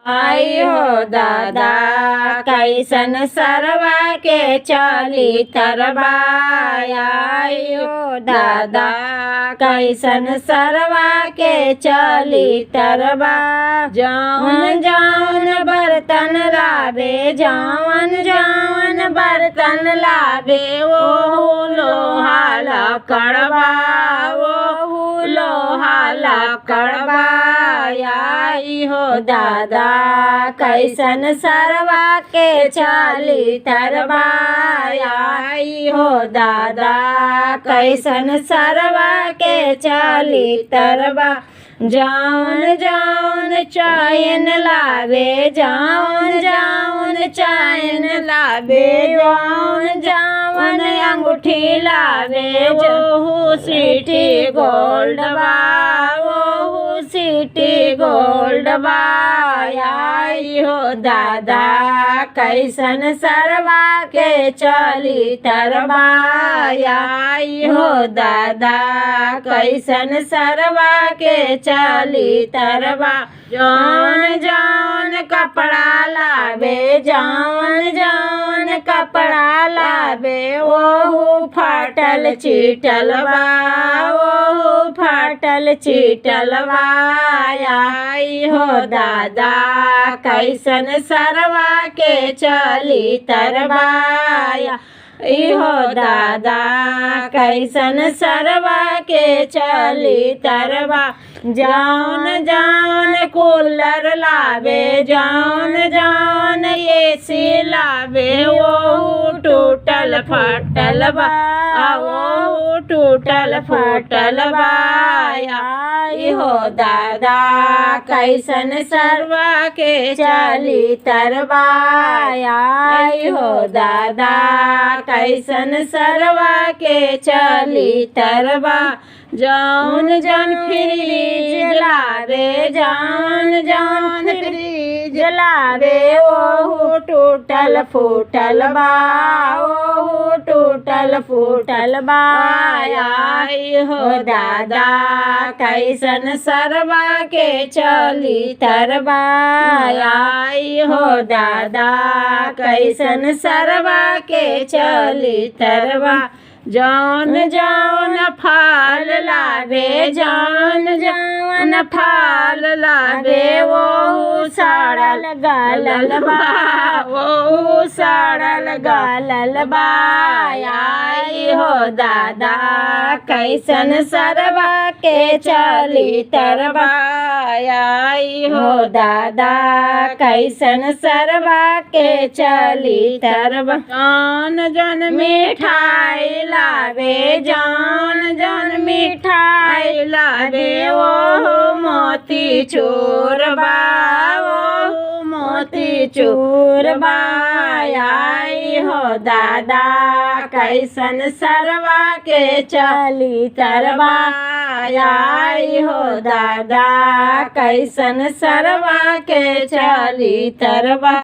आई हो दादा कैसन सरवा के चली तरबा। आई हो दादा कैसन सरवा के चली तरबा। जौन जौन बर्तन लावे जौन जौन बर्तन लावे वो लोहा लकड़बा वो लोहा लकड़बा। आई हो दादा कैसन सरवा के चली तरबा। आई हो दादा कैसन सरवा के चली तरबा। जौन जौन चैन लावे जौन जौन चैन लावे जौन जौन अंगूठी लावे वो सिटी गोल्ड बा वो सिटी गोल्ड बा। आई हो दादा कैसन सरवा के चली तरबा। आई हो दादा कैसन सरवा के चली तरबा। जौन जौन कपड़ा लावे जौन जौन कपड़ा लावे वो फाटल चीटल बा वो फाटल चीटल बा। आई हो दादा कैसन सरवा के चली तरबा। आई हो दादा कैसन सरवा के चली तरबा। जौन जौन कूलर लावे जौन जौन एसी लावे वो टूटल फटल बा वो टूटल फटल बा। आई हो दादा कैसन सरवा के चली तरबा। आई हो दादा कैसन सरवा के चली तरबा। जौन जौन फ्रिज लावे जौन जौन फ्रिज लावे वो टूटल फूटल बा वो टूटल फूटल बा। आई हो दादा कैसन सरवा के चली तरबा। आई हो दादा कैसन सरवा के चली तरबा। जौन जौन फल लावे जौन जौन फल लावे वो सड़ल गलल बा वो सड़ल गलल बा। आई हो दादा कैसन सरवा के चली तरबा। आई हो दादा कैसन सरवा के चली तरबा। जौन जौन मिठाई लावे जौन जौन मिठाई लावे वो मोती चूर बा वो मोती चूर बा। आई हो दादा कैसन सरवा के चली तरबा। आई हो दादा कैसन सरवा के चली तरबा।